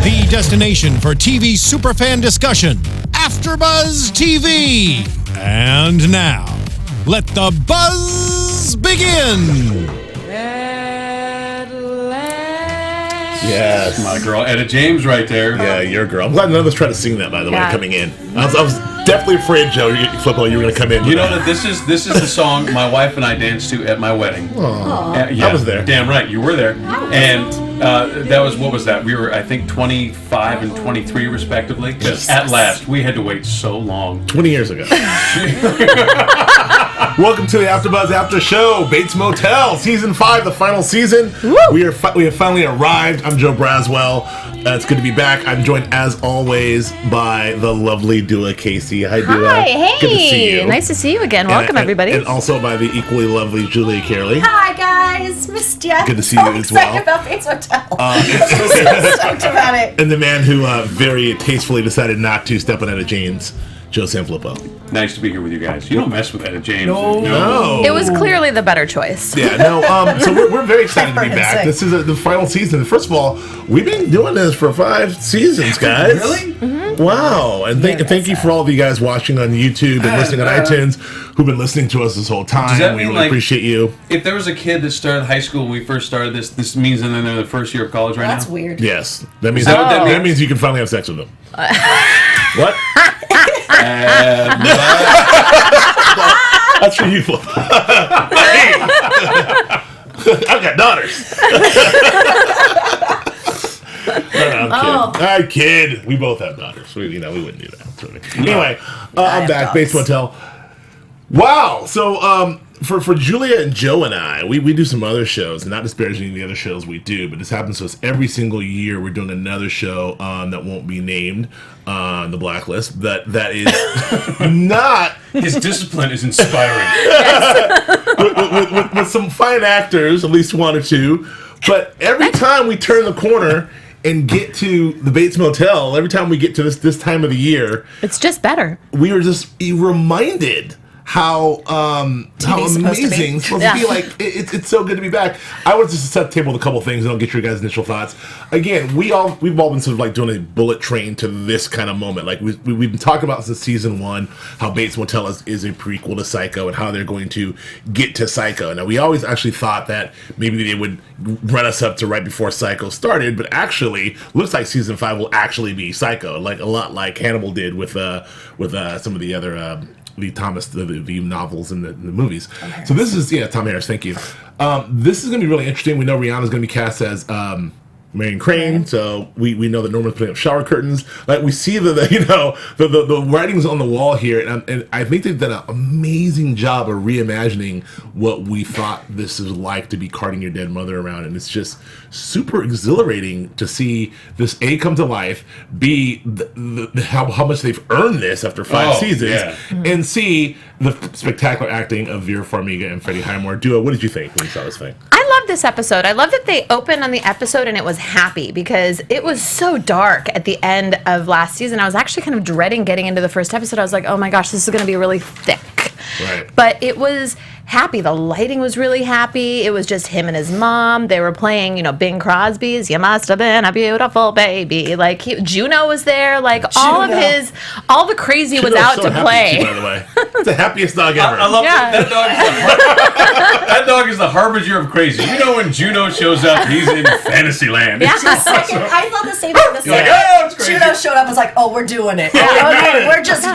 the destination for TV superfan discussion, AFTERBUZZ TV. And now, let the buzz begin. Yes. My girl, Etta James right there. Yeah, your girl. I'm glad none of us tried to sing that, by the way, coming in. I was definitely afraid, Joe, Flippo, you were going to come in. You know that this is the song my wife and I danced to at my wedding. I was there. Damn right, you were there. And that was, what was that? We were, I think, 25 and 23 respectively. Yes. At last. We had to wait so long. 20 years ago. Welcome to the AfterBuzz After Show, Bates Motel, Season 5, the final season. We have finally arrived. I'm Joe Braswell. It's good to be back. I'm joined, as always, by the lovely Du'a Kaissi. Hi, Du'a. Hi, hey. Good to see you. Nice to see you again. Welcome, everybody. And also by the equally lovely Julia Cearley. Hi, guys. Missed ya. Good to see you as well. Excited about Bates Motel. So stoked about it. And the man who very tastefully decided not to step on Etta James, Joe Sanfelippo. Nice to be here with you guys. You don't mess with Etta James. No. It was clearly the better choice. Yeah, no, so we're very excited to be back. This is the final season. First of all, we've been doing this for 5 seasons, guys. Really? Mm-hmm. Wow. And thank you for all of you guys watching on YouTube and listening on iTunes who've been listening to us this whole time. Does that we mean, really like, appreciate you. If there was a kid that started high school when we first started this means that they're in the first year of college right That's now? weird. Yes. That means, Is that what that that means? means you can finally have sex with them. What? That's for you, Flip. I've got daughters. No, I'm kidding. We both have daughters. We wouldn't do that. Anyway, I'm back. Bates Motel. Wow. So, for Julia and Joe and I, we do some other shows, and not disparaging the other shows we do, but this happens to us every single year. We're doing another show that won't be named on the blacklist. That is not. His discipline is inspiring. with some fine actors, at least 1 or 2. But every time we turn the corner and get to the Bates Motel, every time we get to this time of the year, It's just better. we are just reminded how amazing it's supposed to be. Like it's so good to be back. I was just set the table with a couple things, and I'll get your guys' initial thoughts. Again, we've all been sort of like doing a bullet train to this kind of moment. Like we've been talking about since season 1 how Bates Motel is a prequel to Psycho and how they're going to get to Psycho. Now we always actually thought that maybe they would run us up to right before Psycho started, but actually looks like season 5 will actually be Psycho, like a lot like Hannibal did with some of the other. The novels and the movies. So this is, Tom Harris, thank you. This is going to be really interesting. We know Rihanna's going to be cast as Marion Crane, so we know that Norma's putting up shower curtains. Like we see the writings on the wall here, and I think they've done an amazing job of reimagining what we thought this is like to be carting your dead mother around, and it's just super exhilarating to see this A come to life, B how much they've earned this after 5 seasons, and C the spectacular acting of Vera Farmiga and Freddie Highmore. Du'a, what did you think when you saw this thing? I love this episode. I love that they opened on the episode and it was happy because it was so dark at the end of last season. I was actually kind of dreading getting into the first episode. I was like, oh my gosh, this is going to be really thick. Right. But it was happy. The lighting was really happy. It was just him and his mom. They were playing, Bing Crosby's "You Must Have Been a Beautiful Baby." Like Juno was there. Like all the crazy was out to play. By the way, it's the happiest dog ever. I love that dog. That dog is the harbinger of crazy. You know when Juno shows up, he's in Fantasyland. Yeah. I thought the same thing. Like, it's crazy. Juno showed up and was like, "Oh, we're doing it.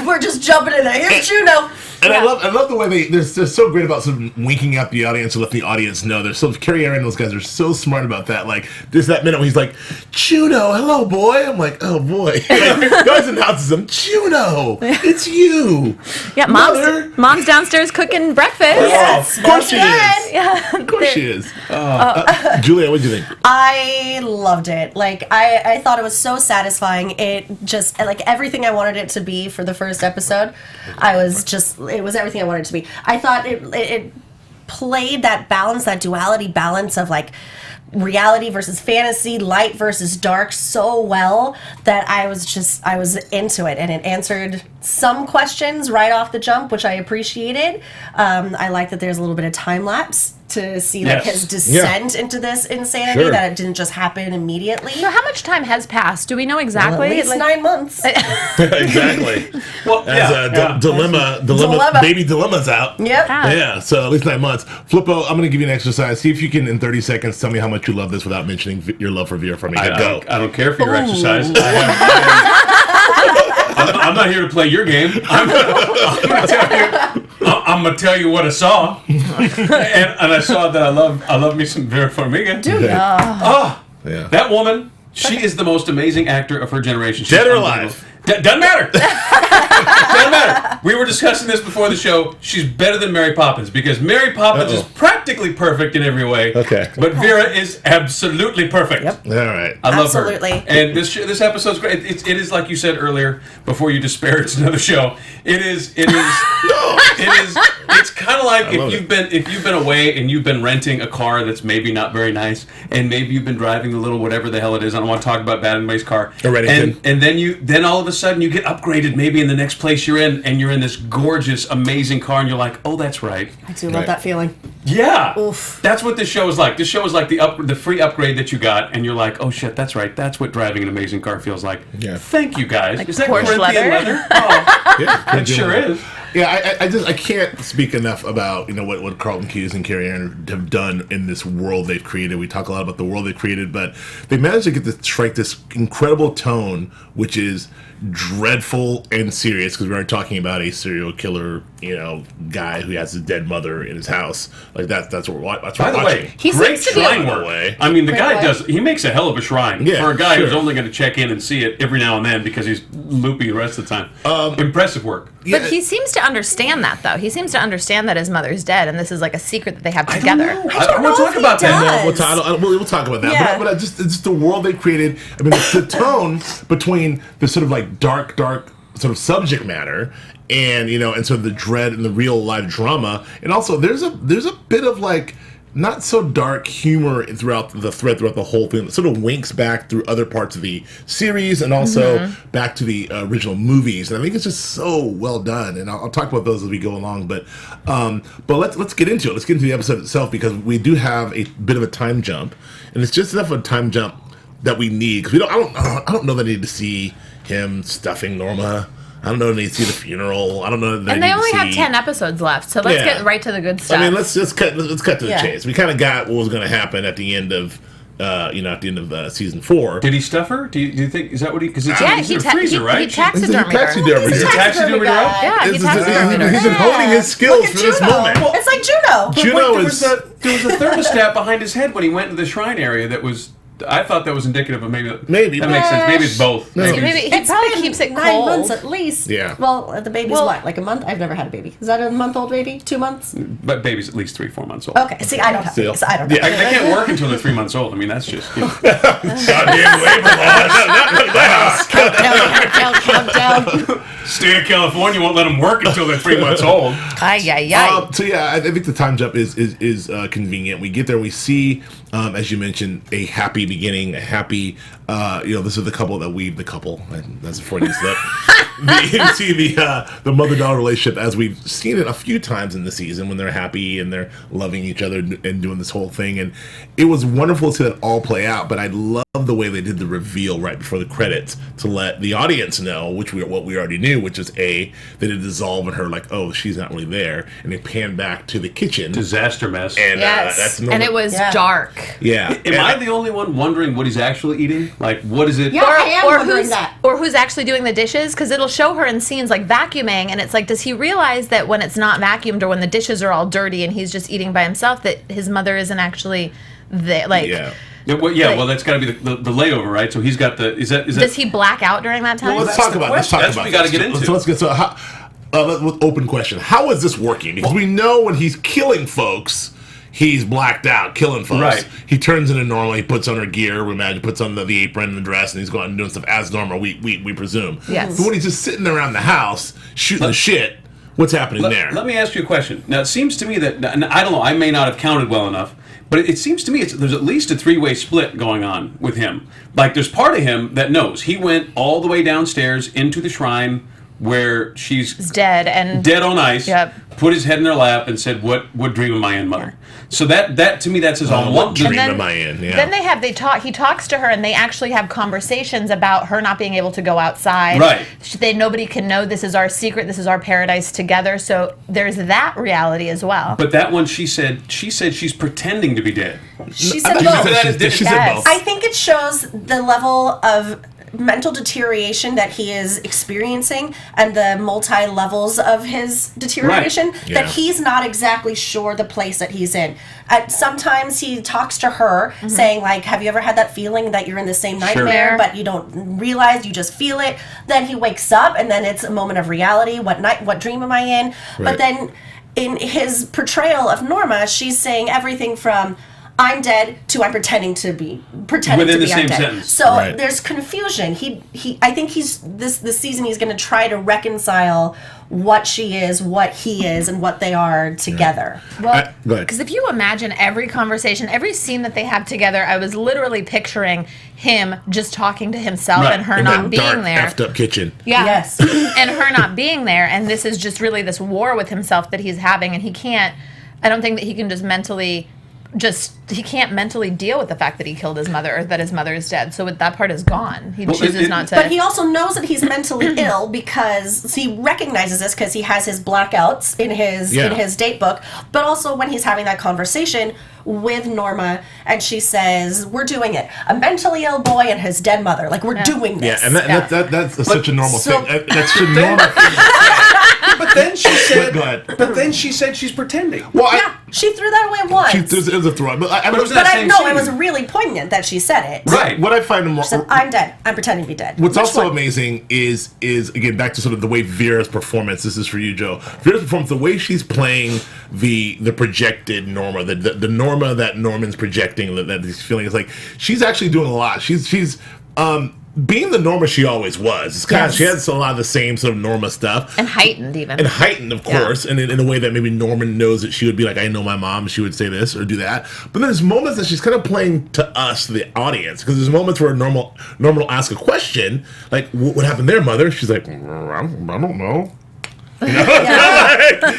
We're just jumping in there. Here's Juno." And I love the way they're so great about sort of winking at the audience and letting the audience know. They're so Kerry Ehrin and those guys are so smart about that. Like there's that minute where he's like, "Juno, hello, boy." I'm like, "Oh boy." Like, guys announces him, "Juno, it's you." Yeah, mom's downstairs cooking breakfast. Yes, of course she is. Yeah, Of course she is. Julia, what did you think? I loved it. Like I thought it was so satisfying. It just like everything I wanted it to be for the first episode. It was everything I wanted it to be. I thought it played that balance, that duality balance of like reality versus fantasy, light versus dark so well that I was into it, and it answered some questions right off the jump, which I appreciated. I like that there's a little bit of time lapse to see like his descent into this insanity, that it didn't just happen immediately. So how much time has passed? Do we know exactly? Well, at least 9 months. Exactly. Well, Baby Dilemma's out. Yep. Yeah, so at least 9 months. Flippo, I'm going to give you an exercise. See if you can, in 30 seconds, tell me how much you love this without mentioning your love for Vera Farmiga. Go. I don't care for your exercise. I'm not here to play your game. I'm going to tell you what I saw. And I saw that I love me some Vera Farmiga. Do ya? Oh, Yeah. that woman, she is the most amazing actor of her generation. She's Dead or unbelievable. alive? Doesn't matter. Doesn't matter. We were discussing this before the show. She's better than Mary Poppins because Mary Poppins is practically perfect in every way. Okay. But Vera is absolutely perfect. Yep. All right. I love Absolutely. her. And this episode's great. It is like you said earlier before you disparaged another show. It is. It's kind of like if you've been away and you've been renting a car that's maybe not very nice, and maybe you've been driving the little whatever the hell it is. I don't want to talk about bad anybody's car. And then all of a sudden you get upgraded maybe in the next place you're in, and you're in this gorgeous, amazing car, and you're like, oh, that's right. I do love that feeling. Yeah. Oof. That's what this show is like. This show is like the free upgrade that you got, and you're like, oh shit, that's right. That's what driving an amazing car feels like. Yeah. Thank you guys. Like is that Porsche Corinthian leather? Oh, Yeah, it sure is. Yeah, I can't speak enough about what Carlton Cuse and Kerry Ehrin have done in this world they've created. We talk a lot about the world they've created, but they managed to get to strike this incredible tone, which is dreadful and serious, because we aren't talking about a serial killer, guy who has his dead mother in his house. Like that's what we're watching. By the way, He great seems to be shrine a- work. I mean, the guy he makes a hell of a shrine for a guy who's sure. only going to check in and see it every now and then because he's loopy the rest of the time. Impressive work. But he seems to understand that, though. He seems to understand that his mother's dead, and this is like a secret that they have together. I don't want to talk about that. We'll talk about that. Yeah. But it's just the world they created. I mean, the tone between the sort of like dark sort of subject matter and and sort of the dread and the real life drama, and also there's a bit of like not so dark humor throughout the whole thing that sort of winks back through other parts of the series and also back to the original movies. And I think it's just so well done. And I'll talk about those as we go along. But let's get into it. Let's get into the episode itself, because we do have a bit of a time jump, and it's just enough of a time jump that we need, because I don't know that I need to see him stuffing Norma. I don't know that I need to see the funeral. I don't know that And I they need only to have see... 10 episodes left, so let's get right to the good stuff. I mean, let's cut to the Yeah. chase. We kind of got what was going to happen at the end of season 4. Did he stuff her? Do you think is that what he? Because it's Yeah, in the freezer, right? he taxidermied her. Taxidermied. He's a taxidermy girl. Yeah, he taxidermied her. He's been honing his skills for this Juno. moment. It's like Juno. Juno There is... was a thermostat behind his head when he went into the shrine area that was. I thought that was indicative of maybe that makes sense. Maybe it's both. No. Maybe. Maybe he It's probably been keeps it 9 cold. months at least. Yeah. Well, the baby's what? Like a month? I've never had a baby. Is that a month-old baby? 2 months? But baby's at least 3-4 months old. Okay. See, I don't have babies. I don't know. They can't work until they're 3 months old. I mean, that's just. Goddamn labor law. Not in my house. Countdown. State of California won't let them work until they're 3 months old. So yeah, I think the time jump is convenient. We get there, we see, as you mentioned, a happy beginning, a happy, this is the couple that weave the couple. That's a Freudian slip. You see the mother-daughter relationship as we've seen it a few times in the season, when they're happy and they're loving each other and doing this whole thing. And it was wonderful to see that all play out. But I love the way they did the reveal right before the credits to let the audience know, what we already knew, which is they did dissolve in her, like, oh, she's not really there, and they pan back to the kitchen. Disaster mess. And Yes, that's and it was dark. Yeah. Am I the only one wondering what he's actually eating? Like, what is it? Yeah, I am wondering that. Or who's actually doing the dishes, because it'll show her in scenes like vacuuming, and it's like, does he realize that when it's not vacuumed or when the dishes are all dirty and he's just eating by himself, that his mother isn't actually there? Like, Well, that's got to be the layover, right? So he's got the. Is that? Does he black out during that time? Well, let's talk about That's what we got to get into. So let's get open question. How is this working? Because we know when he's killing folks, he's blacked out, killing folks. Right. He turns into Norma. He puts on her gear. We imagine puts on the apron and the dress, and he's going and doing stuff as Norma. We presume. Yes. But when he's just sitting around the house shooting the shit, what's happening there? Let me ask you a question. Now, it seems to me that, and I don't know, I may not have counted well enough, but it seems to me there's at least a 3-way split going on with him. Like, there's part of him that knows. He went all the way downstairs into the shrine where she's dead on ice. Yep. Put his head in her lap and said, "What dream am I in, mother?" So that to me, that's his own. What dream am I in? Yeah. Then they talk. He talks to her, and they actually have conversations about her not being able to go outside. Right. Nobody can know. This is our secret. This is our paradise together. So there's that reality as well. But that one, she said she's pretending to be dead. She said She said both. I think it shows the level of mental deterioration that he is experiencing and the multi-levels of his deterioration, that he's not exactly sure the place that he's in. Sometimes he talks to her saying, like, have you ever had that feeling that you're in the same nightmare but you don't realize, you just feel it? Then he wakes up and then it's a moment of reality. What dream am I in? Right. But then in his portrayal of Norma, she's saying everything from I'm dead to I'm pretending to be within the same dead. sentence. So there's confusion. I think this season he's going to try to reconcile what she is, what he is, and what they are together. Well, because if you imagine every conversation, every scene that they have together, I was literally picturing him just talking to himself and her not being there. Effed up kitchen. Yeah. Yes. And her not being there, and this is just really this war with himself that he's having, and he can't. I don't think that he can he can't mentally deal with the fact that he killed his mother or that his mother is dead. So that part is gone. He chooses not to. But he also knows that he's mentally ill because he recognizes this because he has his blackouts in his date book. But also when he's having that conversation with Norma and she says, we're doing it. A mentally ill boy and his dead mother. Like, we're doing this. Yeah, and that's such a normal thing. That's a normal thing. But then she said. Go ahead. But then she said she's pretending. Well, she threw that away once. It was a throw. But I know it was really poignant that she said it. Right. What I find more. She said, I'm dead. I'm pretending to be dead. What's also amazing is again back to sort of the way Vera's performance. This is for you, Joe. Vera's performance, the way she's playing the projected Norma, the Norma that Norman's projecting, that he's feeling, is like she's actually doing a lot. She's being the Norma she always was. It's kind of, she has a lot of the same sort of Norma stuff. And heightened, even. And heightened, of course, and in a way that maybe Norman knows that she would be like, I know my mom, she would say this or do that. But then there's moments that she's kind of playing to us, the audience, because there's moments where Norma will ask a question, like, what happened there, mother? She's like, I don't know. You know?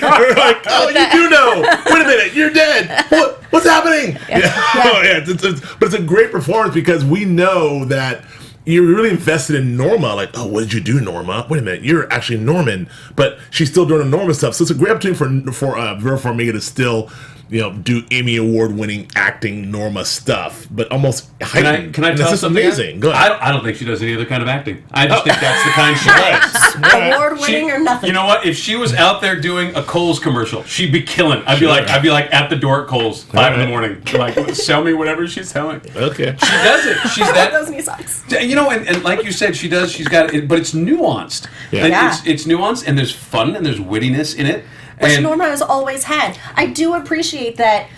We're like, oh, you do know. Wait a minute, you're dead. What's happening? But it's a great performance because we know that you're really invested in Norma. Like, oh, what did you do, Norma? Wait a minute, you're actually Norman, but she's still doing the Norma stuff. So it's a great opportunity for Vera Farmiga to still, do Emmy Award-winning acting Norma stuff, but almost heightened. Can I tell you something? Amazing. Go ahead. I don't think she does any other kind of acting. I just think that's the kind she likes. Award-winning or nothing. You know what? If she was out there doing a Kohl's commercial, she'd be killing. I'd be like at the door at Kohl's, 5 in the morning, like sell me whatever she's selling. Okay. She does it. She's that. Those knee socks. And like you said, she does. She's got it, but it's nuanced. Yeah. And it's nuanced, and there's fun, and there's wittiness in it. Which Norma has always had. I do appreciate that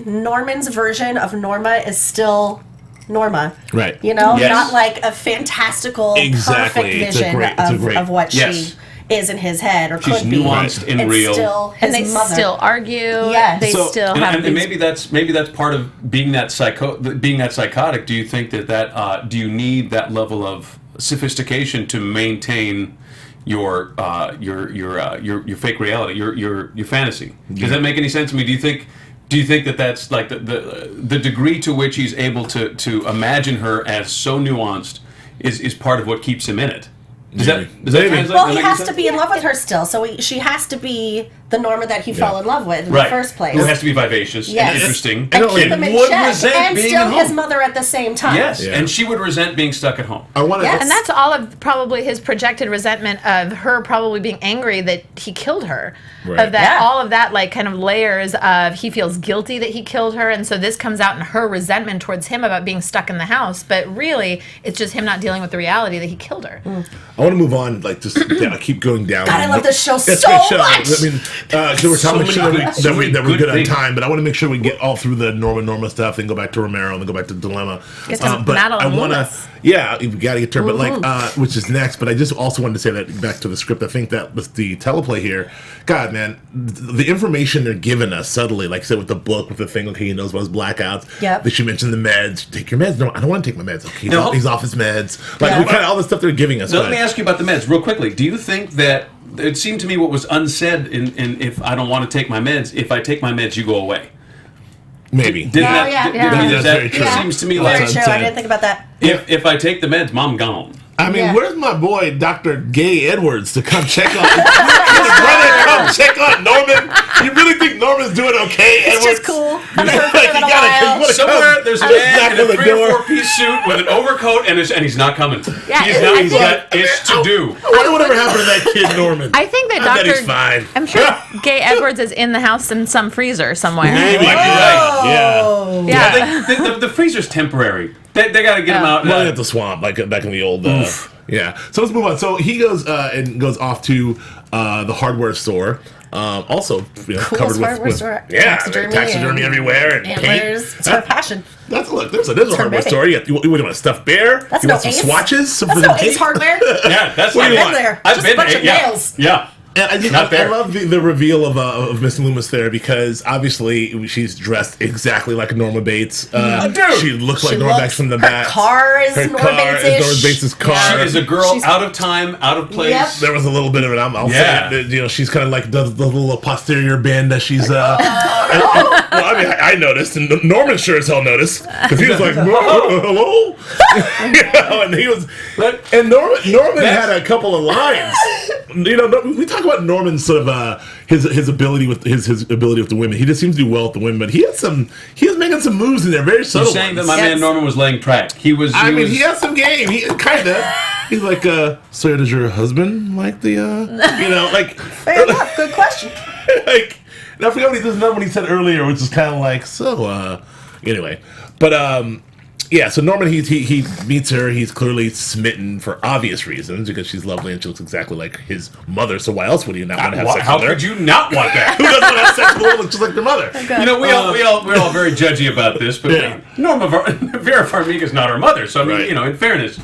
Norman's version of Norma is still Norma. Right. Not like a fantastical, perfect vision of what she is in his head or she's could be. She's nuanced and real. Still his and they mother. still argue. Yes. They still have. And maybe that's part of being that psychotic. Do you think that do you need that level of sophistication to maintain your fake reality, your fantasy? Does that make any sense to me? Do you think that that's like the degree to which he's able to imagine her as so nuanced is part of what keeps him in it? Does that translate? Well, he has to be in love with her still, so she has to be the Norma that he fell in love with in the first place. Who has to be vivacious and interesting. And keep him in check, and being still at his home. mother at the same time. Yes, and she would resent being stuck at home. And that's all of probably his projected resentment of her probably being angry that he killed her. Right. Of that, all of that, like, kind of layers of he feels guilty that he killed her, and so this comes out in her resentment towards him about being stuck in the house. But really, it's just him not dealing with the reality that he killed her. I want to move on, like, just keep going down. God, I love this show so much. I mean, Because we're talking So that we're good on things. time, but I want to make sure we get all through the Norma stuff, then go back to Romero, and then go back to Dilemma. Get to But Madeline I want to, Loomis. yeah, we got to get to her, but like, which is next. But I just also wanted to say that back to the script. I think that with the teleplay here, God, man, the information they're giving us subtly, like I said, with the book, with the thing, okay, he knows about his blackouts. Yep. That she mentioned the meds. Take your meds. No, I don't want to take my meds. Okay, No. he's off his meds. Like, Yeah. we kind of all the stuff they're giving us. So let but- me ask you about the meds real quickly. Do you think that it seemed to me what was unsaid in if I don't want to take my meds, if I take my meds, you go away? Maybe. Didn't Oh, that, yeah. did- Yeah. does That's that- very true. It seems to me Very like That's true. I unsaid. didn't think about that. if I take the meds, mom gone. I mean, Yeah. where's my boy, Dr. Gay Edwards, to come check on his brother? Come check on Norman. You really think Norman's doing okay, It's Edwards? just cool. Like, I've heard from him in a you while. wanna Somewhere come, there's a just man knock in on a the 3 or door. 4 piece suit with an overcoat, and he's not coming. Yeah, he's I not. think- He's got ish to do. I wonder whatever happened to that kid, Norman. I think that I bet he's Dr. fine. I'm sure Gay Edwards is in the house in some freezer somewhere. Maybe, you're right. Yeah. Yeah. The freezer's temporary. They got to get him out. Running at the swamp, like back in the old. Yeah. So let's move on. So he goes and goes off to the hardware store. Also, covered hardware with store. taxidermy everywhere and paint. Antlers. It's her passion. There's a hardware baby. store. You want a stuffed bear? That's you no want some Ace. swatches? Some That's for the no Ace tape? hardware. Yeah, that's What do you I've want? There. I've Just been a bunch of yeah, nails. yeah. And Not I there. love the reveal of Miss Loomis there because obviously she's dressed exactly like Norma Bates. She looks like Norma Bates from the back. Her car is Norma Bates-ish. Norma Bates' car. She is a girl She's- out of time, out of place. Yep. There was a little bit of it. I'll Yeah. say it. She's kind of like the little posterior bend that she's. Well, I mean, I noticed, and Norman sure as hell noticed because he was like, "Hello," and he was. And Norman had a couple of lines. We talk about Norman's sort of his ability with his ability with the women. He just seems to do well with the women, but he was making some moves in there, very subtle. You're saying that ones. my man Norman was laying track. He was. He has some game. He kind of. He's like, so does your husband like the, like. Fair enough. Good question. Like, and I forgot what he does now when he said earlier, which is kind of like, anyway. But, yeah, so Norman, he meets her. He's clearly smitten for obvious reasons because she's lovely and she looks exactly like his mother. So why else would he not want to have sex How with her? could you not want that? Who doesn't want to have sex with a woman just like their mother? We're all very judgy about this, but Yeah. Norma Vera Farmiga's not our mother, so I mean, Right. in fairness,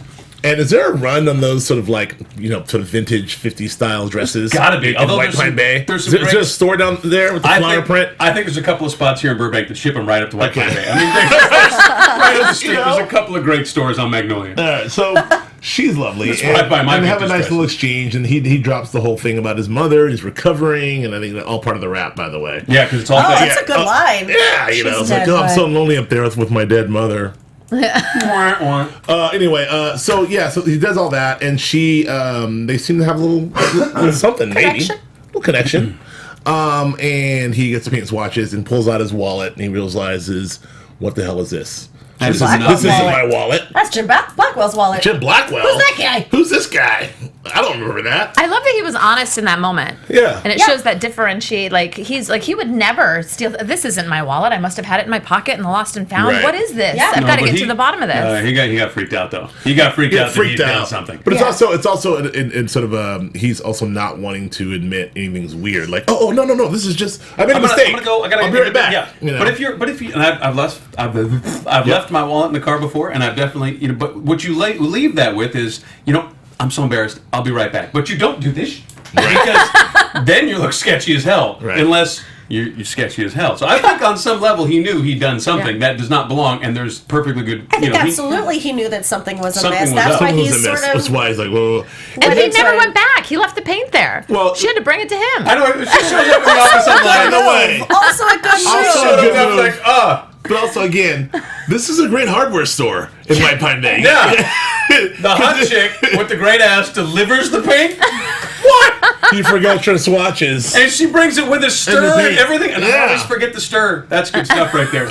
And is there a run on those sort of like, sort of vintage 50s style dresses? gotta be. In Although White there's Pine some- Bay? there's Is some there great- a store down there with the flower print? I think there's a couple of spots here in Burbank that ship them right up to White Pine Okay. Bay. I mean, right up the street. There's a couple of great stores on Magnolia. So she's lovely. That's why I buy my and have a vintage nice dresses. little exchange. And he drops the whole thing about his mother and he's recovering. And I think that's all part of the rap, by the way. Yeah, because it's all Oh, fake. that's a good line. Yeah, She's it's dead, like, I'm so but- lonely up there with my dead mother. Wah, wah. Anyway, so he does all that, and she, they seem to have a little something, maybe. Connection? A little connection. And he gets to paint swatches and pulls out his wallet, and he realizes, what the hell is this? This isn't my wallet. That's Jim Blackwell's wallet. Jim Blackwell? Who's that guy? Who's this guy? I don't remember that. I love that he was honest in that moment. Yeah. And it shows that differentiate. Like, he's like, he would never steal. This isn't my wallet. I must have had it in my pocket in the lost and found. Right. What is this? Yeah. I've No, got to but get to the bottom of this. He got freaked out though. He got freaked out that he'd done something. But Yeah. it's also in sort of he's also not wanting to admit anything's weird. Like, no, this is just I made a mistake. I'm gonna go. I'll be right back. Yeah. You know? But if you, and I've left my wallet in the car before, and I've definitely, but what you leave that with is, I'm so embarrassed. I'll be right back. But you don't do this because then you look sketchy as hell. Right. Unless you're sketchy as hell. So I think on some level he knew he'd done something that does not belong, and there's perfectly good. I think absolutely he knew that something was Something amiss. was That's up. why Something was he's amiss. sort That's of. why he's like, whoa. And he Went never into- went back. He left the paint there. Well, she had to bring it to him. I know. She shows up in the office. I'm like, no way. Also a good Also move. a good I'm move. like, But also, again, this is a great hardware store in White Pine Bay. Yeah. The hot chick with the great ass delivers the paint. You forgot your swatches. And she brings it with a stir And the and paint. everything. And I Yeah. always forget the stir. That's good stuff right there.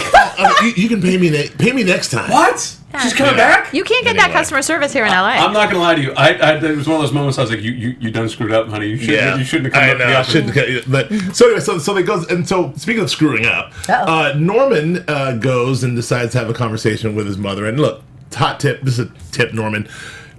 You can pay me next time. What? She's coming Yeah. back? You can't get that Anyway. customer service here in LA. I'm not gonna lie to you. It was one of those moments I was like, you done screwed up, honey. You shouldn't have come up to the office. But so anyway, so they goes, and so speaking of screwing up, Norman goes and decides to have a conversation with his mother. And look, hot tip. This is a tip, Norman.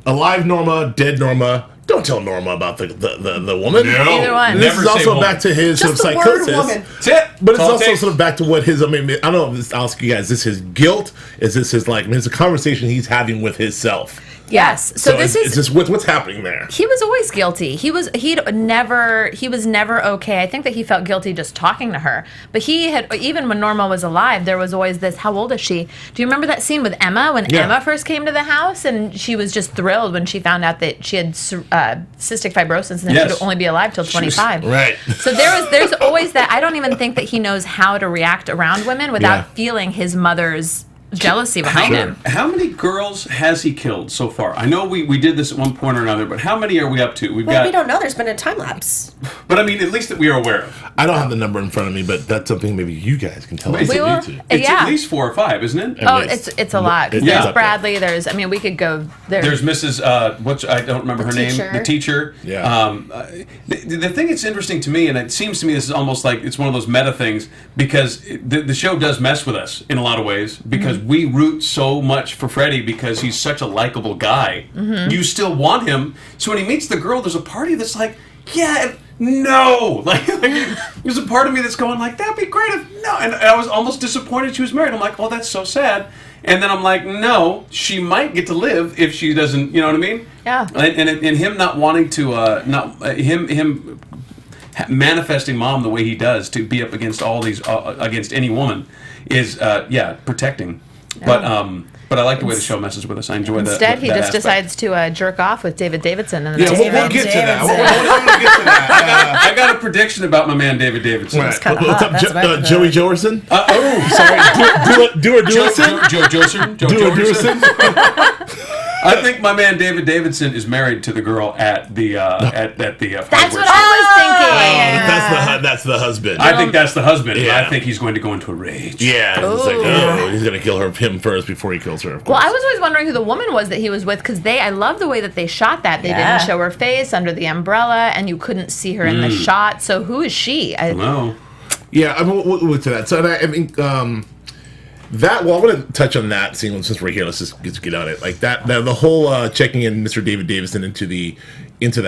Alive Norma, dead Norma. Don't tell Norma about the woman. No. Either one. This Never is say also woman. back to his Just sort of the word psychosis. woman. That's it. But it's All it also takes. sort of back to what his. I mean, I don't know. I'll ask you guys. Is this his guilt? Is this his like? I mean, it's a conversation he's having with himself. Yes. So this is this what's happening there? He was always guilty. He was never okay. I think that he felt guilty just talking to her. But he had, even when Norma was alive, there was always this, how old is she? Do you remember that scene with Emma when Emma first came to the house and she was just thrilled when she found out that she had cystic fibrosis and that she would only be alive till 25. Right. So there's always that. I don't even think that he knows how to react around women without feeling his mother's jealousy behind him. How many girls has he killed so far? I know we did this at one point or another, but how many are we up to? We don't know. There's been a time lapse. But I mean, at least that we are aware of. I don't have the number in front of me, but that's something maybe you guys can tell us. It's Yeah. at least 4 or 5, isn't it? Oh, it's a lot. 'Cause Yeah. there's Bradley. There's, I mean, we could go there. There's Mrs. I don't remember her name. The teacher. Yeah. The thing that's interesting to me, and it seems to me this is almost like it's one of those meta things, because the show does mess with us in a lot of ways, because we root so much for Freddie because he's such a likable guy. You still want him. So when he meets the girl, there's a party that's like, yeah, no. Like there's a part of me that's going like, that'd be great if no. And I was almost disappointed she was married. I'm like, oh, that's so sad. And then I'm like, no, she might get to live if she doesn't. You know what I mean? Yeah. And him not wanting to, him manifesting mom the way he does to be up against all these, against any woman, is protecting. Yeah. But I like the way the show messes with us. I enjoy that. Instead, he just aspect. decides to jerk off with David Davidson. And Yeah, we'll get to that. We'll get to that. I got a prediction about my man David Davidson. Right. kinda What's hot. up, That's right. Joey Jorson? Sorry. Do or Doerson? Joe Joserson? Joe Do or Joserson? Doerson? I think my man David Davidson is married to the girl at the at the. That's what I was thinking. That's the husband. I think that's the husband. Yeah. I think he's going to go into a rage. Yeah, it's like, he's gonna kill him first before he kills her. Of course. Well, I was always wondering who the woman was that he was with because I love the way that they shot that. They didn't show her face under the umbrella, and you couldn't see her in the shot. So who is she? No. Yeah, I mean, we'll get to that. So I think that. Well, I want to touch on that scene since we're here. Let's just get on it. Like that the whole checking in Mr. David Davidson into the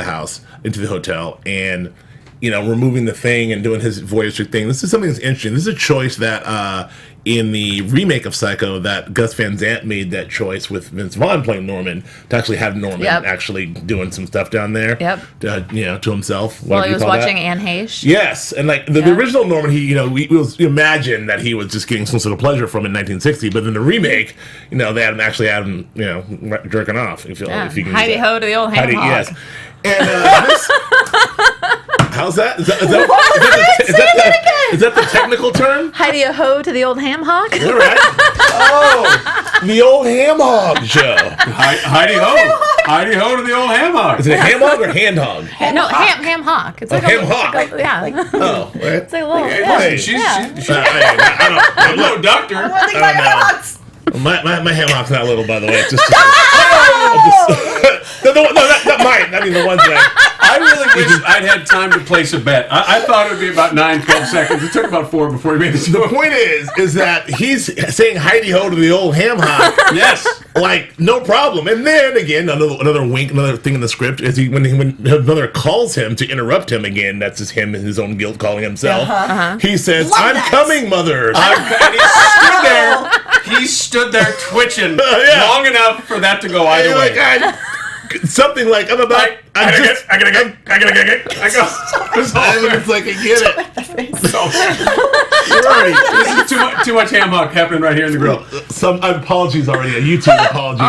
house, into the hotel, and removing the thing and doing his voyeuristic thing. This is something that's interesting. This is a choice that in the remake of Psycho, that Gus Van Sant made that choice with Vince Vaughn playing Norman to actually have Norman actually doing some stuff down there. To himself. Well, he was watching Anne Heche. Yes, and like the original Norman, he we imagine that he was just getting some sort of pleasure from it in 1960, but in the remake, they actually had him, jerking off. If you can Heidi ho to the old ham hock. Yes, and this. How's that? Is that the technical term? Heidi ho to the old ham hock. All right. Oh, the old ham hog, Joe. Heidi ho. Heidi ho to the old ham hog. Is it a ham hog or hand hog? Ham hock. It's like ham hock. Oh, it's like a little. I'm no doctor. My ham hock's not little, by the way. It's just not mine. I mean the ones that I really wish I'd had time to place a bet. I thought it would be about 9-12 seconds. It took about 4 before he made the The point is that he's saying Heidi ho to the old ham hock. Yes. Like, no problem. And then, again, another wink, another thing in the script, is when his mother calls him to interrupt him again, that's just him and his own guilt calling himself. He says, I'm coming, mother. And he stood there twitching long enough for that to go either way. Something like, I'm about... I It's like, I get it. You're already, this is too much ham hock happening right here in the grill. Some apologies already. A YouTube apology.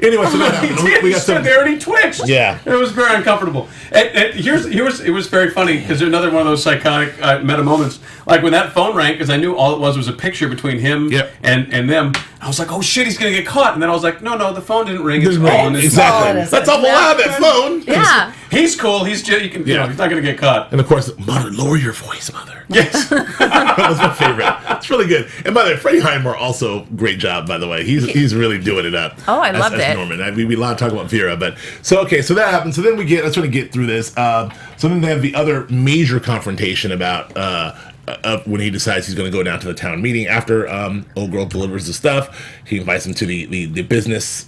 Anyway, so that happened. We got some... there and he twitched. Yeah. It was very uncomfortable. And it was very funny because there's another one of those psychotic meta moments. Like when that phone rang, because I knew all it was a picture between him and them. I was like, oh shit, he's going to get caught. And then I was like, no, the phone didn't ring. It's calling. Exactly. That's awful loud, that phone. Yeah. He's cool. He's just, he's not going to get caught. And of course, mother, lower your voice, mother. Yes. That was my favorite. It's really good. And by the way, Freddie Highmore also great job. By the way, he's really doing it up. Oh, I loved it. Norman. We a lot of talk about Vera, but so that happens. So then let's try to get through this. So then they have the other major confrontation about when he decides he's going to go down to the town meeting after old girl delivers the stuff. He invites him to the business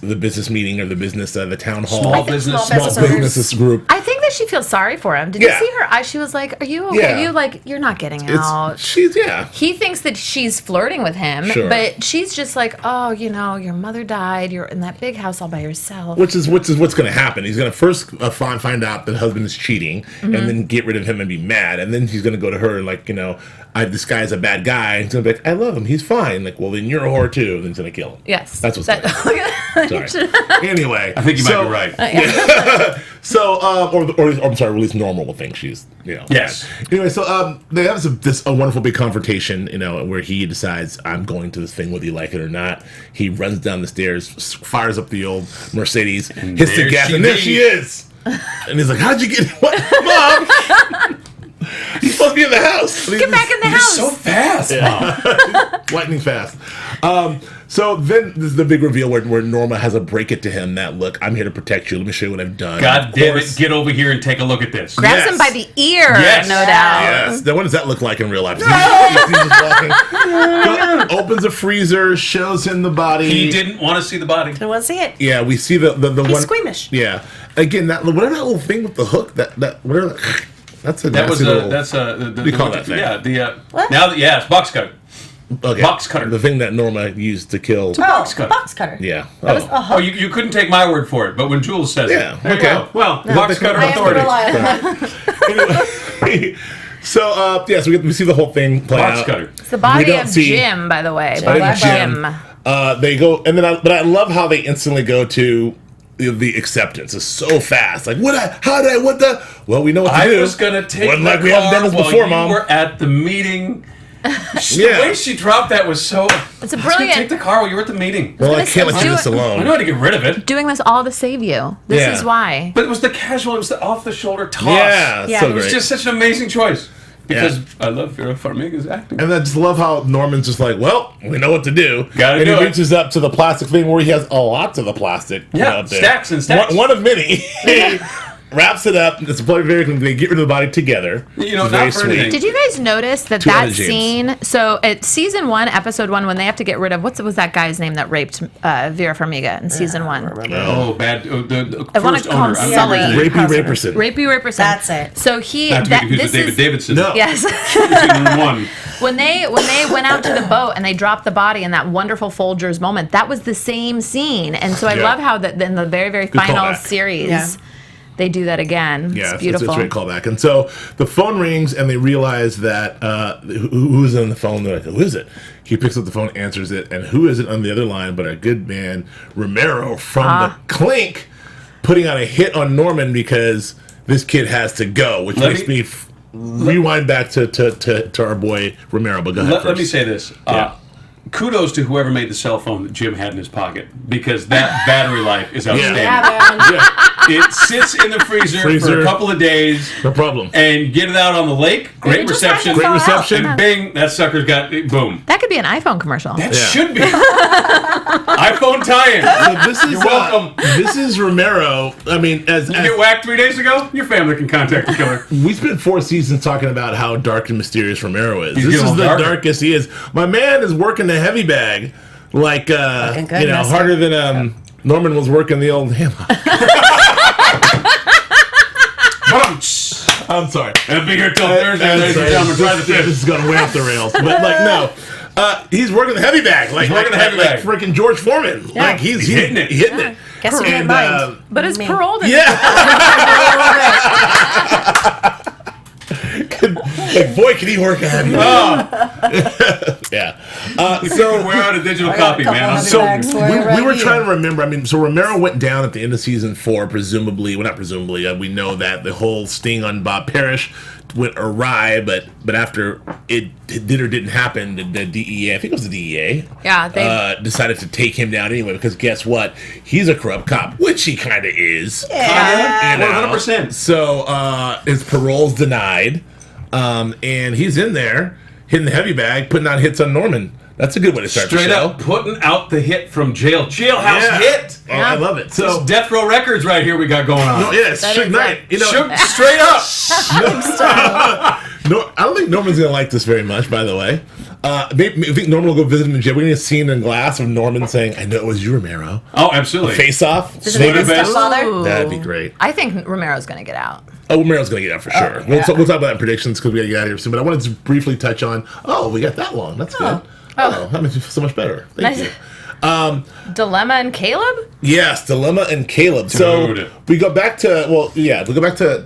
meeting or the town hall. Small business group. I think that she feels sorry for him. Did you see her eyes? She was like, "Are you okay? Yeah. You like you're not getting out." He thinks that she's flirting with him, but she's just like, "Oh, you know, your mother died. You're in that big house all by yourself." Which is what's going to happen. He's going to first find out that the husband is cheating, and then get rid of him and be mad, and then he's going to go to her and like, you know, this guy's a bad guy. And he's going to be like, I love him. He's fine. Like, well, then you're a whore too. And then he's going to kill him. Yes, that's what's going to happen. Sorry. Anyway, I think you might be right. So, or I'm sorry, at least Norma will think she's, you know. Yes. Anyway, so they have a wonderful big confrontation, you know, where he decides, I'm going to this thing whether you like it or not. He runs down the stairs, fires up the old Mercedes, hits the gas, and there she is. And he's like, how'd you get, what, Mom? He's supposed to be in the house. Get back in the house. So fast, Mom. Lightning fast. So then this is the big reveal where Norma has a break it to him that, look, I'm here to protect you. Let me show you what I've done. God damn it, get over here and take a look at this. Grabs him by the ear, no doubt. Yes. Now, what does that look like in real life? He's just walking, opens a freezer, shows him the body. He didn't want to see the body. Didn't want to see it. Yeah, we see the He's one. squeamish. Yeah. Again, whatever that little thing with the hook, whatever. That's a nasty little. That's a. What do you call that thing? Yeah, What? It's box cutter. Okay. Box cutter. The thing that Norma used to kill. Box cutter. Box cutter. Yeah. That was a hook. Oh, you couldn't take my word for it, but when Jules says Yeah, it, there okay. you go. Well, box cutter I have to authority. rely on that. Anyway, so we see the whole thing play Box out. cutter. It's the body don't of see- Jim, by the way. Body Body of of Jim. Jim. They go, and then but I love how they instantly go to the acceptance. It's so fast. Like, what the? Well, we know what to do. I was gonna take Wasn't the like we haven't done car this while before, you Mom. were at the meeting. The Yeah. way she dropped that was so. It's a I was gonna brilliant. take the car while you were at the meeting. Well, I can't let you do this I alone. know how to get rid of it, Doing this all to save you. This Yeah. is why. but it was the casual. It was the off-the-shoulder toss. Yeah, Yeah, so It was great. just such an amazing choice because Yeah. I love Vera Farmiga's acting. And I just love how Norman's just like, well, we know what to do. Gotta and do he it. reaches up to the plastic thing where he has a lot of the plastic. Yeah, up there. stacks and stacks. One of many. He wraps it up. It's very cool. They get rid of the body together. You know, It's not very for sweet. anything. Did you guys notice that Two that other James. scene? So at season 1, episode 1, when they have to get rid of what was that guy's name that raped Vera Farmiga in season 1? Oh, bad. The I wanna first call him owner. Sully. Rapey Raperson. Rapey Raperson. That's it. So he. Not to be confused with David Davidson. No. Yes. Season 1. when they went out to the boat and they dropped the body in that wonderful Folgers moment, that was the same scene. And so I Yeah. love how that in the very final callback. series. Yeah. They do that again. Yeah, It's beautiful. It's a great callback. And so the phone rings, and they realize that who's on the phone? They're like, who is it? He picks up the phone, answers it, and who is it on the other line but our good man Romero from the Clink, putting out a hit on Norman because this kid has to go, which makes me rewind back to our boy Romero. But go ahead Let me first. say this. Yeah. Kudos to whoever made the cell phone that Jim had in his pocket because that battery life is outstanding. Yeah, man. It sits in the freezer for a couple of days. No problem. And get it out on the lake. Great You just reception. have to Great thaw out. reception. And bing, that sucker's got boom. That could be an iPhone commercial. That Yeah. should be. iPhone tie-in. So this is You're welcome. This is Romero. I mean, as You get whacked 3 days ago, your family can contact the killer. we spent 4 seasons talking about how dark and mysterious Romero is. He's This getting is the darker. darkest he is. My man is working the heavy bag like Looking good, mister. harder than Norman was working the old hammer. I'm sorry. It'll be here till Thursday, ladies and gentlemen. Try the This fifth. is gonna way off the rails. But like no. He's working the heavy bag, like working the heavy bag. freaking George Foreman. Yeah. Like he's hitting it. hitting it. Guess who And, didn't mind? But it's Me. paroled. yeah. Like, boy, can he work a heavy bag. Yeah. So We're out a digital I got a copy, couple man. heavy So bags for you we right were here. trying to remember. I mean, so Romero went down at the end of season 4, presumably. Well, not presumably. We know that the whole sting on Bob Parrish went awry, but after it did or didn't happen, the DEA, I think it was the DEA, Yeah, they decided to take him down anyway. Because guess what? He's a corrupt cop, which he kind of is. Yeah. You know? 100%. So his parole's denied, and he's in there hitting the heavy bag, putting out hits on Norman. That's a good way to start Straight the show. up putting out the hit from Jailhouse hit. Oh, I love it. So It's Death Row Records right here we got going on. no, yeah, it's Suge Knight. You know, Straight up. No, I don't think Norman's gonna like this very much. By the way, I think Norman will go visit him in jail. We're gonna see a scene in Glass of Norman saying, "I know it was you, Romero." Oh, absolutely. Face off. Does it make his stepfather? That'd be great. I think Romero's going to get out. Oh, Romero's gonna get out for sure. We'll talk about that in predictions because we gotta get out of here soon. But I wanted to briefly touch on. Oh, we got that long. That's good. Oh, that makes me feel so much better. Thank you. Dilemma and Caleb? Yes, Dilemma and Caleb. So we go back to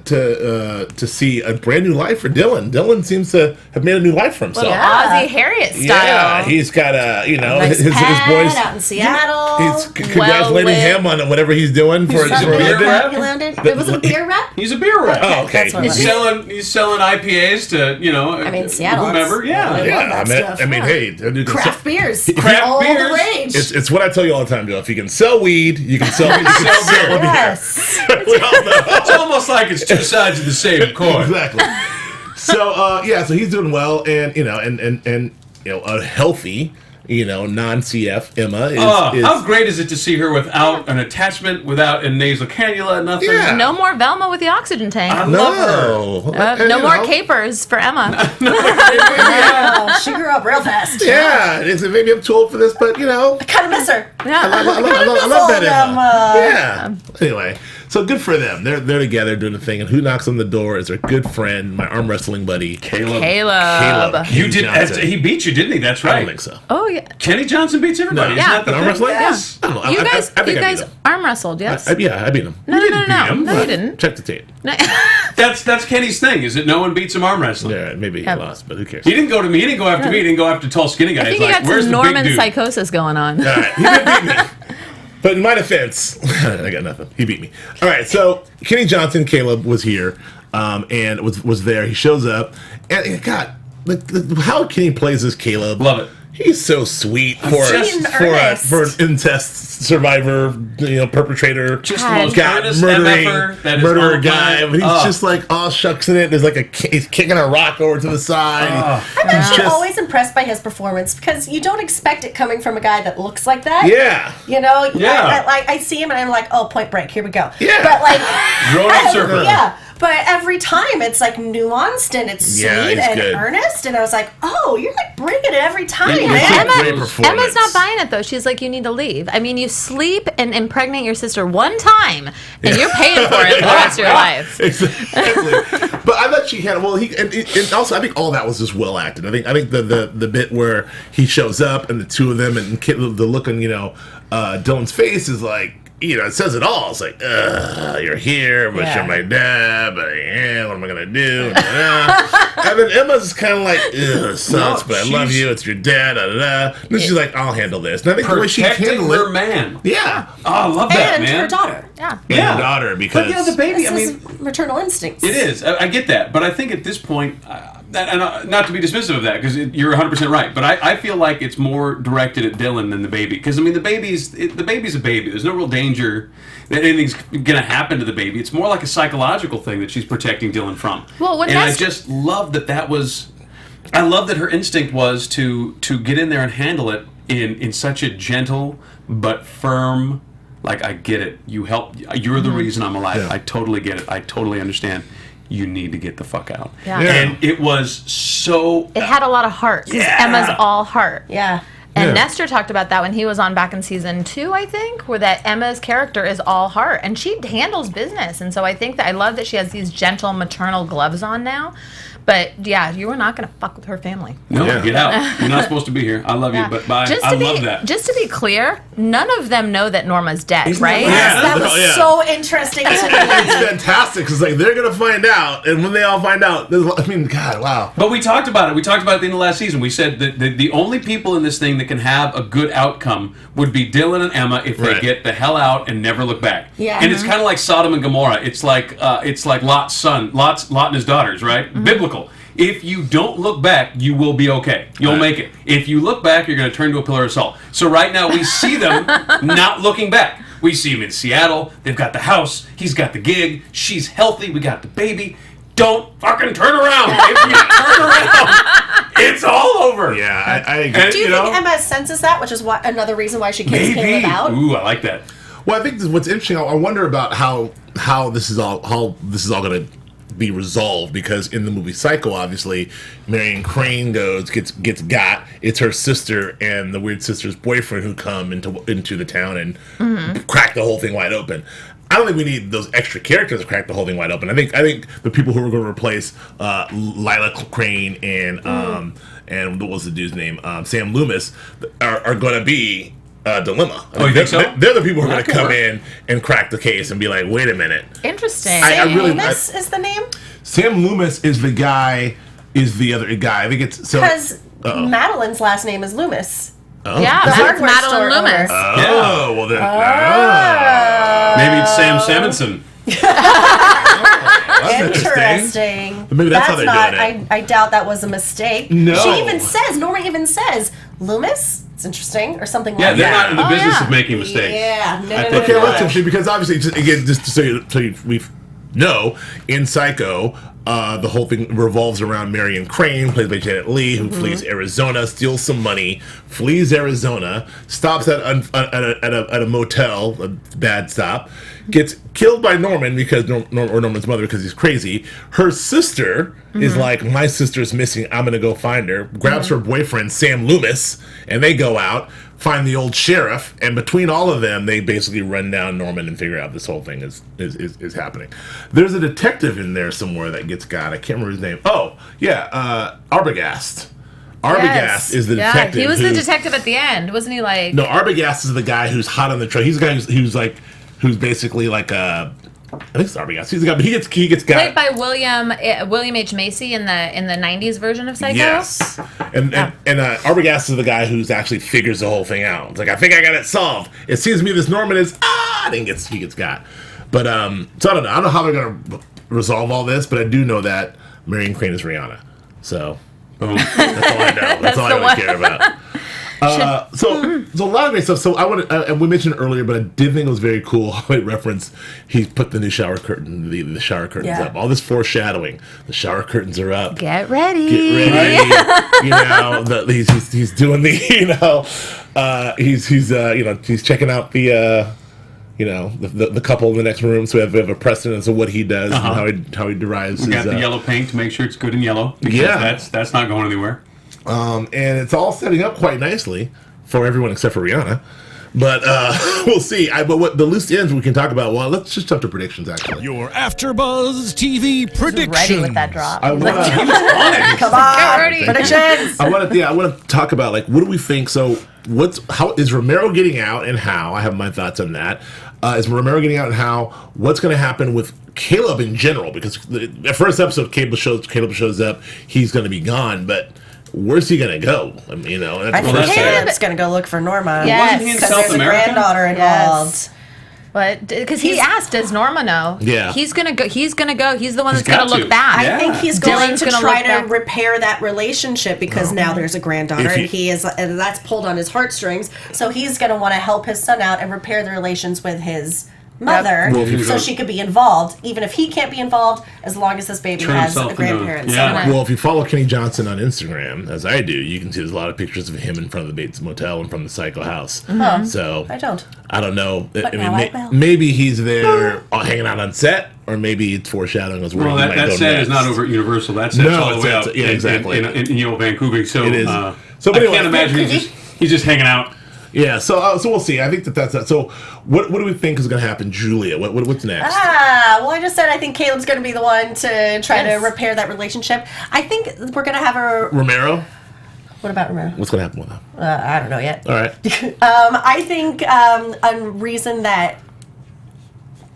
to see a brand new life for Dylan. Dylan seems to have made a new life for himself. Ozzie Harriet style. Yeah, he's got Nice his boys out in Seattle. He's congratulating him on whatever he's doing for a rep. He landed. It was a beer rep. He's a beer rep. Oh, okay. That's what it was. He's selling IPAs to Seattle. whomever. Yeah. Yeah, stuff. I mean, hey, dude, Craft beers. Craft all beers. the rage. it's what I tell you all the time, Joe. If you can sell weed, you can sell beer. Yes. We all know. It's almost like it's two sides of the same coin. Exactly. So so he's doing well, and a healthy, non-CF Emma is. How great is it to see her without an attachment, without a nasal cannula, nothing? Yeah. No more Velma with the oxygen tank. I love her. No more capers for Emma. Yeah, she grew up real fast. Yeah, maybe I'm too old for this, but I kind of miss her. I love that Emma. Yeah. Anyway, so good for them. They're together doing the thing, and who knocks on the door is their good friend, my arm wrestling buddy, Caleb. Kenny Johnson. He beat you, didn't he? That's right. I don't think so. Oh, yeah. Kenny Johnson beats everybody. No. Isn't that the Arm thing? wrestling? Yes. I don't know. You I guys beat him. arm wrestled, yes? I beat him. No, beat him. you didn't. Check the tape. No. That's Kenny's thing. Is that no one beats him arm wrestling? Yeah, maybe he lost, but who cares? He didn't go to me. He didn't go after me. He didn't go after tall, skinny guys. I think you got Where's some the big Norman dude? psychosis going on. All right, he did beat me. But in my defense, I got nothing. He beat me. All right, so Kenny Johnson, Caleb, was here and was there. He shows up, and God, how Kenny plays as Caleb. Love it. He's so sweet for an incest survivor, perpetrator, Just the most earnest murderer guy. But he's just like all shucks in it. There's like he's kicking a rock over to the side. I'm actually always impressed by his performance because you don't expect it coming from a guy that looks like that. Yeah. Yeah. I see him and I'm like, oh, Point Break, here we go. Yeah. But Grown up surfer. Yeah. But every time it's like nuanced and it's sweet and good. earnest, and I was like, "Oh, you're like bringing it every time, Yeah, man." great performance. Emma's not buying it though. She's like, you need to leave. I mean, you sleep and impregnate your sister one time, and you're paying for it for the rest of your life. Exactly. But I thought she had and also I think all that was just well acted. I think the bit where he shows up and the two of them and the look on Dylan's face is like. It says it all. It's like, you're here, but you're my dad, but what am I going to do? And then Emma's kind of like, this sucks, but I love you, it's your dad, And then she's like, I'll handle this. And I think the way she handled her it. man. Yeah. Oh, I love that, And man. her daughter. Yeah. And her daughter, because. But the baby, This is maternal instincts. It is. I get that. But I think at this point, and not to be dismissive of that, because you're 100% right, but I feel like it's more directed at Dylan than the baby. Because, the baby's a baby. There's no real danger that anything's going to happen to the baby. It's more like a psychological thing that she's protecting Dylan from. Well, I just love that was... I love that her instinct was to get in there and handle it in such a gentle but firm... Like, I get it. You're the reason I'm alive. Yeah. I totally get it. I totally understand. You need to get the fuck out. Yeah. And it was so... It had a lot of heart because Emma's all heart. Yeah. And Nestor talked about that when he was on back in season 2, I think, where that Emma's character is all heart and she handles business. And so I think that I love that she has these gentle maternal gloves on now. But yeah, you were not going to fuck with her family. No, get out. You're not supposed to be here. I love you, but bye. I love that. Just to be clear, none of them know that Norma's dead, right? Yes, that was so interesting to me. It's fantastic because they're gonna find out, and when they all find out, God, wow. But we talked about it. We talked about it at the end of last season. We said that the only people in this thing that can have a good outcome would be Dylan and Emma if they get the hell out and never look back. Yeah. And it's kind of like Sodom and Gomorrah. It's like Lot's son, Lot and his daughters, right? Biblical. If you don't look back, you will be okay. You'll make it. If you look back, you're going to turn to a pillar of salt. So right now we see them not looking back. We see him in Seattle. They've got the house. He's got the gig. She's healthy. We got the baby. Don't fucking turn around. If you turn around, It's all over. Yeah, I agree. Do you think Emma senses that, which is another reason why she kicks Caleb out? Ooh, I like that. Well, I think what's interesting. I wonder about how this is all going to be resolved, because in the movie Psycho, obviously, Marion Crane gets got. It's her sister and the weird sister's boyfriend who come into the town and crack the whole thing wide open. I don't think we need those extra characters to crack the whole thing wide open. I think the people who are going to replace Lila Crane and what was the dude's name, Sam Loomis, are going to be Dilemma. You think so? They're the people who are going to come in and crack the case and be like, wait a minute. Interesting. Sam Loomis is the name? Sam Loomis is the guy, is the other guy. I think it's so. Because Madeline's last name is Loomis. Oh. Yeah, The that's hardware Madeline store Loomis. Oh, well then. Maybe it's Sam Simonson. That's Interesting. Maybe that's how they're doing it. I doubt that was a mistake. No. Norma even says, Loomis? It's interesting, or something like that. Yeah, they're not in the business yeah. of making mistakes. Yeah, no. Okay, well, that's interesting, because obviously, just so we know, in Psycho, the whole thing revolves around Marion Crane, played by Janet Leigh, who flees Arizona, steals some money, flees Arizona, stops at a motel, a bad stop, gets killed by Norman because Norman's mother, because he's crazy. Her sister is like, my sister's missing, I'm gonna go find her. Grabs her boyfriend Sam Loomis, and they go out, find the old sheriff, and between all of them, they basically run down Norman and figure out this whole thing is happening. There's a detective in there somewhere that gets got. I can't remember his name. Oh, yeah, Arbogast. Arbogast is the detective. He was the detective at the end, wasn't he? Like, no, Arbogast is the guy who's hot on the trail. He's the guy who's basically like I think it's Arbogast. He's the guy, but he gets got. played by William H. Macy in the 90s version of Psycho. Yes, and Arbogast is the guy who's actually figures the whole thing out. It's like, I think I got it solved. It seems to me this Norman is and he gets got. But so I don't know how they're gonna resolve all this, but I do know that Marion Crane is Rihanna. So that's all I know. That's all I really care about. So a lot of great stuff. So I want to, and we mentioned it earlier, but I did think it was very cool how it referenced, he put the new shower curtain, the shower curtains up. All this foreshadowing. The shower curtains are up. Get ready. You know, he's doing the, he's checking out the, the couple in the next room. So we have a precedence of what he does and how he derives. We got the yellow paint to make sure it's good in yellow. Yeah, that's not going anywhere. And it's all setting up quite nicely for everyone except for Rihanna. But we'll see. But what the loose ends we can talk about. Well, let's just jump to predictions. Actually, Your AfterBuzz TV prediction. Ready with that drop. I want Come on, predictions. I want to talk about, like, what do we think? So, how is Romero getting out, and how? I have my thoughts on that. Is Romero getting out, and how? What's going to happen with Caleb in general? Because the first episode, Caleb shows up. He's going to be gone, but where's he gonna go? I mean, I think Caleb's gonna go look for Norma. Yes. Wasn't he in Because South there's America? a granddaughter involved. Yes. But because he asked, does Norma know? Yeah. He's gonna go. He's the one that's got gonna to. look back. Yeah. I think he's going Dylan's to gonna try look to back. repair that relationship, because now there's a granddaughter, and that's pulled on his heartstrings. So he's going to want to help his son out and repair the relations with his mother, so she could be involved, even if he can't be involved, as long as this baby has a grandparent. Well, if you follow Kenny Johnson on Instagram, as I do, you can see there's a lot of pictures of him in front of the Bates Motel and from the Psycho house. So I don't know. But now I will. Maybe he's there hanging out on set, or maybe it's foreshadowing us. Well, that set is not over at Universal. That set's all the way up exactly. in Vancouver. So it is. I Anyway, can't imagine he's just hanging out. Yeah, so we'll see. I think that's that. So what do we think is going to happen, Julia? What's next? Well, I just said I think Caleb's going to be the one to try to repair that relationship. I think we're going to have a Romero. What about Romero? What's going to happen with him? I don't know yet. All right. I think a reason that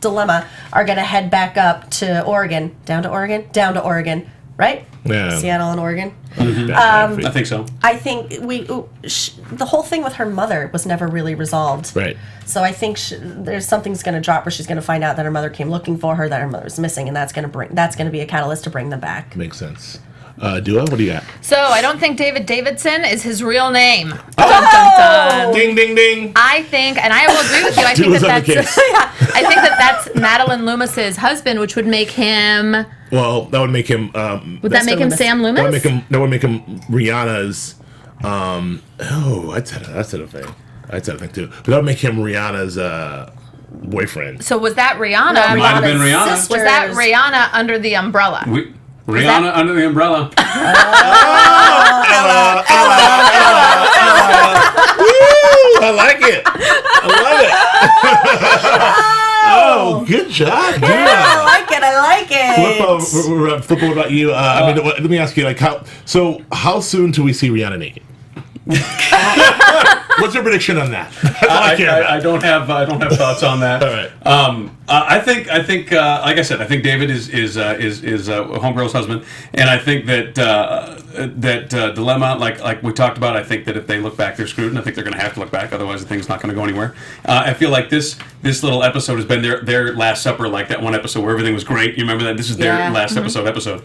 Dilemma are going to head back up to Oregon, down to Oregon, right? Yeah. Seattle and Oregon. I think so. I think the whole thing with her mother was never really resolved. Right. So I think there's something's going to drop where she's going to find out that her mother came looking for her, that her mother's missing, and that's going to be a catalyst to bring them back. Makes sense. Du'a, what do you got? So I don't think David Davidson is his real name. Dun, Oh! dun, dun. Ding, ding, ding. I think, and I will agree with you. I think Dua's on the case. I think that's Madeline Loomis's husband, which would make him. Well, that would make him. Would that make him Sam Loomis? That would make him Rihanna's. I'd said a thing. I'd said a thing too. But that would make him Rihanna's boyfriend. So was that Rihanna? Might have been Rihanna. Sisters. Was that Rihanna under the umbrella? Rihanna under the umbrella. I like it. I love it. Oh, good job, dude. I like it. Flippo, what about you? Let me ask you, how soon do we see Rihanna naked? What's your prediction on that? I don't have thoughts on that. All right. I think like I said, I think David is Homegirl's husband, and I think that dilemma, like we talked about, I think that if they look back, they're screwed, and I think they're going to have to look back, otherwise the thing's not going to go anywhere. I feel like this little episode has been their Last Supper, like that one episode where everything was great. You remember that? This is their last episode.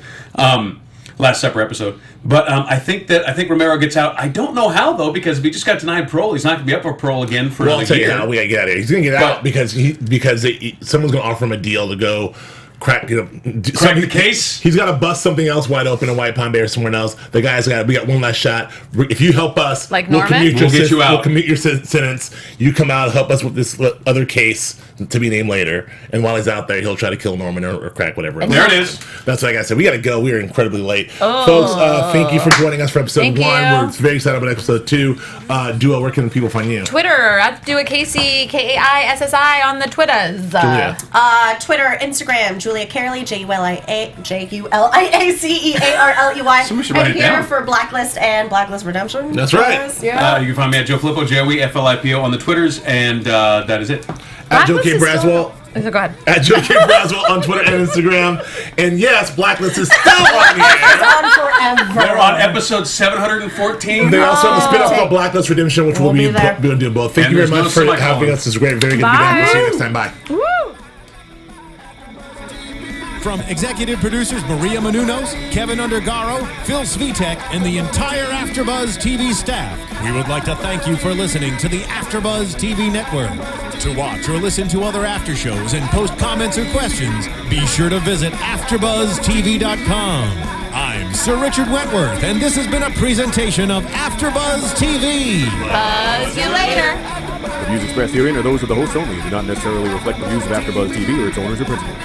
Last Supper episode. But I think Romero gets out. I don't know how, though, because if he just got denied parole, he's not going to be up for parole again for another year. We got to get out of here. He's going to get out because someone's going to offer him a deal to go crack the case. He's got to bust something else wide open in White Pine Bay or somewhere else. We got one last shot. If you help us, like we'll Norma, get you out. We'll commute your sentence. You come out, help us with this other case to be named later. And while he's out there, he'll try to kill Norman or crack whatever. And there it is. That's like I said. We got to go. We are incredibly late, folks. Thank you for joining us for episode 1. We're very excited about episode 2. Du'a, where can people find you? Twitter at Du'a Kaissi, Kaissi on the Twitters. Julia. Twitter, Instagram, Julia Cearley, JuliaCearley. Somebody should write and it here down. for Blacklist and Blacklist Redemption. That's right. Yeah. You can find me at Joe Flippo, JoeFlippo on the Twitters, and that is it. At Joe K. Braswell. Go ahead. At Joe K. Braswell on Twitter and Instagram. And yes, Blacklist is still on the air. It's on forever. They're on episode 714. They also have a spin-off called Blacklist Redemption, which we'll be doing both. Thank you very much for having us. It's great. Very good to be back. We'll see you next time. Bye. Woo. From executive producers Maria Menounos, Kevin Undergaro, Phil Svitek, and the entire AfterBuzz TV staff, we would like to thank you for listening to the AfterBuzz TV network. To watch or listen to other after shows and post comments or questions, be sure to visit AfterBuzzTV.com. I'm Sir Richard Wentworth, and this has been a presentation of AfterBuzz TV. Buzz you later. The views expressed herein are those of the hosts only and do not necessarily reflect the views of AfterBuzz TV or its owners or principals.